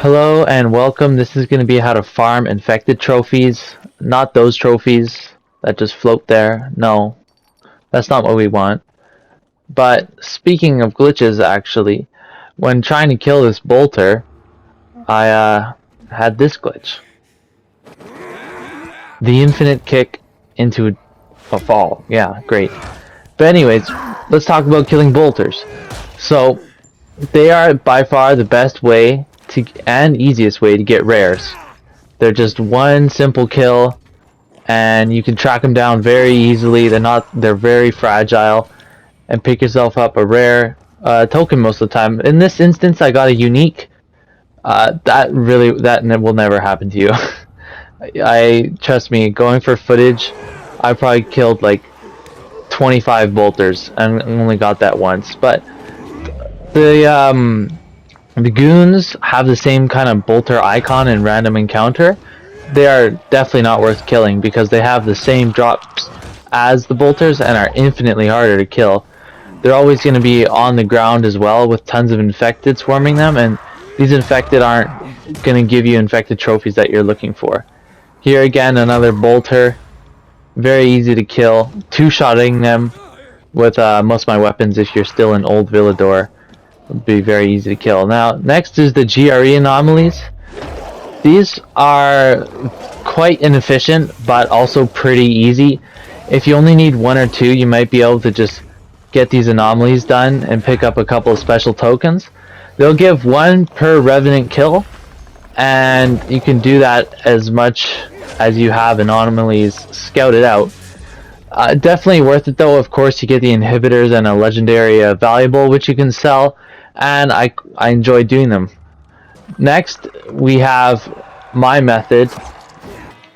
Hello and welcome. This is going to be how to farm infected trophies. Not those trophies that just float there. No, that's not what we want. But speaking of glitches, actually, when trying to kill this bolter, I had this glitch. The infinite kick into a fall. Yeah, great. But anyways, let's talk about killing bolters. So, they are by far the best way and easiest way to get rares. They're just one simple kill, and you can track them down very easily. They're very fragile, and pick yourself up a rare token most of the time. In this instance, I got a unique. That will never happen to you. I trust me. Going for footage, I probably killed like 25 bolters and only got that once. But the Goons have the same kind of bolter icon in random encounter. They are definitely not worth killing because they have the same drops as the bolters and are infinitely harder to kill. They're always going to be on the ground as well with tons of infected swarming them, and these infected aren't going to give you infected trophies that you're looking for. Here again, another bolter. Very easy to kill. Two-shotting them with most of my weapons if you're still in Old Villador. Would be very easy to kill. Now, next is the GRE anomalies. These are quite inefficient, but also pretty easy. If you only need one or two, you might be able to just get these anomalies done and pick up a couple of special tokens. They'll give one per revenant kill, and you can do that as much as you have anomalies scouted out. Definitely worth it though. Of course, you get the inhibitors and a legendary valuable, which you can sell, and I enjoy doing them. Next, we have my method,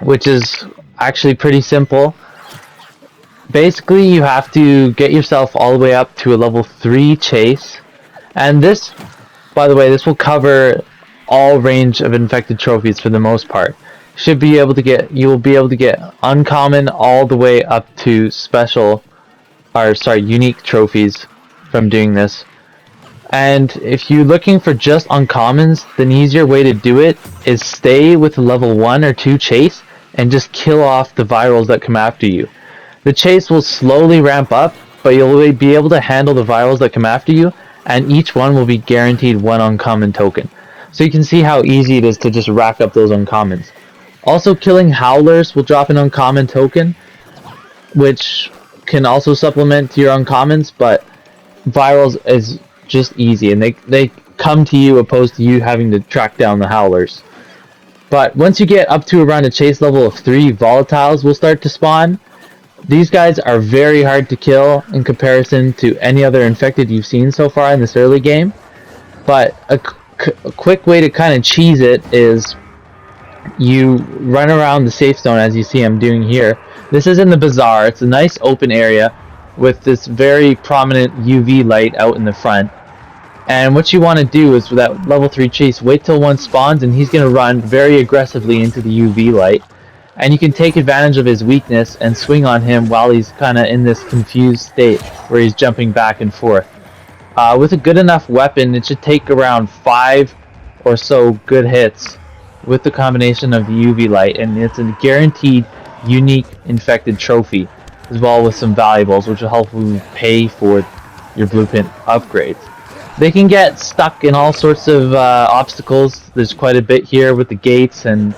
which is actually pretty simple. Basically, you have to get yourself all the way up to a level 3 chase, and this, by the way, this will cover all range of infected trophies for the most part. You will be able to get uncommon all the way up to unique trophies from doing this. And if you're looking for just uncommons, the easier way to do it is stay with a level 1 or 2 chase and just kill off the virals that come after you. The chase will slowly ramp up, but you'll be able to handle the virals that come after you, and each one will be guaranteed one uncommon token. So you can see how easy it is to just rack up those uncommons. Also, killing howlers will drop an uncommon token, which can also supplement to your uncommons, but virals is just easy, and they come to you opposed to you having to track down the howlers. But once you get up to around a chase level of 3, volatiles will start to spawn. These guys are very hard to kill in comparison to any other infected you've seen so far in this early game. But a quick way to kind of cheese it is you run around the safe zone as you see I'm doing here. This is in the bazaar. It's a nice open area with this very prominent UV light out in the front. And what you want to do is with that level 3 chase, wait till one spawns and he's going to run very aggressively into the UV light. And you can take advantage of his weakness and swing on him while he's kind of in this confused state where he's jumping back and forth. With a good enough weapon, it should take around 5 or so good hits with the combination of the UV light, and it's a guaranteed unique infected trophy, as well with some valuables, which will help you pay for your blueprint upgrades. They can get stuck in all sorts of obstacles. There's quite a bit here with the gates and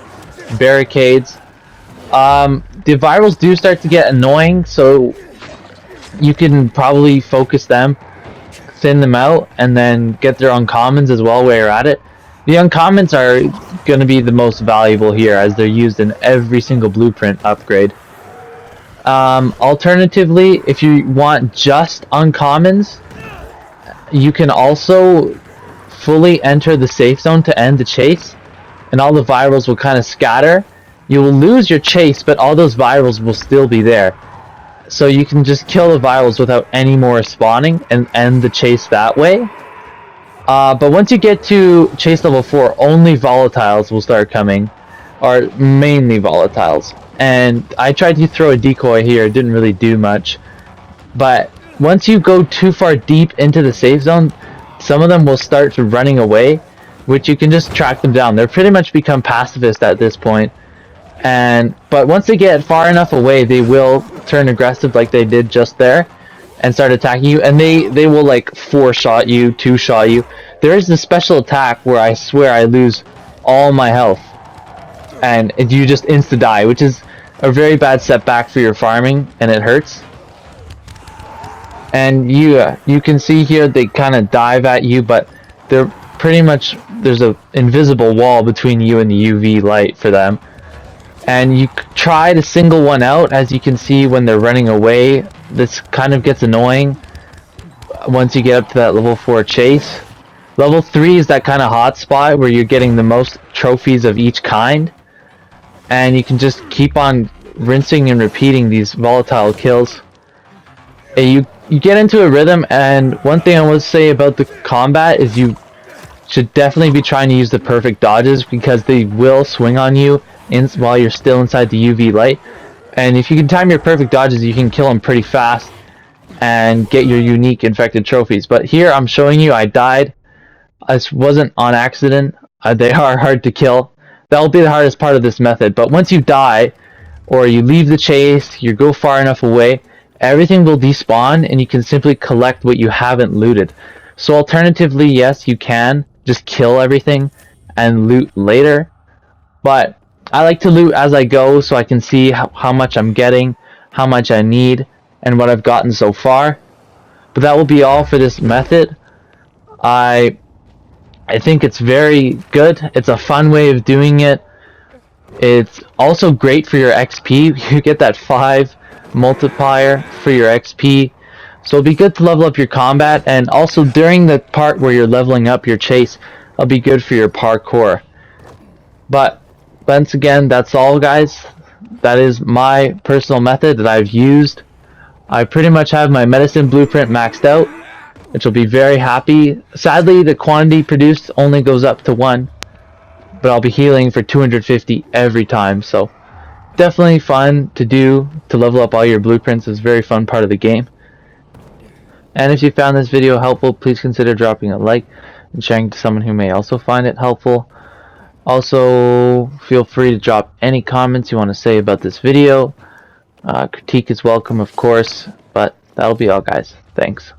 barricades. The virals do start to get annoying, so you can probably focus them, thin them out, and then get their uncommons as well while you're at it. The uncommons are going to be the most valuable here as they're used in every single blueprint upgrade. Alternatively, if you want just uncommons, you can also fully enter the safe zone to end the chase, and all the virals will kind of scatter. You will lose your chase, but all those virals will still be there. So you can just kill the virals without any more spawning and end the chase that way. But once you get to chase level 4, only volatiles will start coming, or mainly volatiles. And I tried to throw a decoy here, it didn't really do much. But once you go too far deep into the safe zone, some of them will start running away. which you can just track them down. They're pretty much become pacifist at this point. But once they get far enough away, they will turn aggressive like they did just there and start attacking you, and they will like 4-shot you, 2-shot you. There is this special attack where I swear I lose all my health and you just insta-die, which is a very bad setback for your farming, and it hurts. And you can see here they kind of dive at you, but they're pretty much, there's a invisible wall between you and the UV light for them. And you try to single one out, as you can see when they're running away. This kind of gets annoying once you get up to that level 4 chase. Level 3 is that kind of hot spot where you're getting the most trophies of each kind. And you can just keep on rinsing and repeating these volatile kills. You get into a rhythm, and one thing I want to say about the combat is you should definitely be trying to use the perfect dodges, because they will swing on you while you're still inside the UV light. And if you can time your perfect dodges, you can kill them pretty fast and get your unique infected trophies. But here I'm showing you I died. This wasn't on accident. They are hard to kill. That'll be the hardest part of this method. But once you die, or you leave the chase, you go far enough away, everything will despawn and you can simply collect what you haven't looted. So alternatively, yes, you can just kill everything and loot later. But I like to loot as I go so I can see how much I'm getting, how much I need, and what I've gotten so far. But that will be all for this method. I think it's very good. It's a fun way of doing it. It's also great for your XP. You get that 5 multiplier for your XP. So it'll be good to level up your combat, and also during the part where you're leveling up your chase, it'll be good for your parkour. But once again, that's all, guys. That is my personal method that I've used. I pretty much have my medicine blueprint maxed out, which will be very happy. Sadly, the quantity produced only goes up to 1, but I'll be healing for 250 every time. So definitely fun to do, to level up all your blueprints. It's a very fun part of the game. And if you found this video helpful, please consider dropping a like and sharing to someone who may also find it helpful. Also, feel free to drop any comments you want to say about this video. Critique is welcome, of course, but that'll be all, guys. Thanks.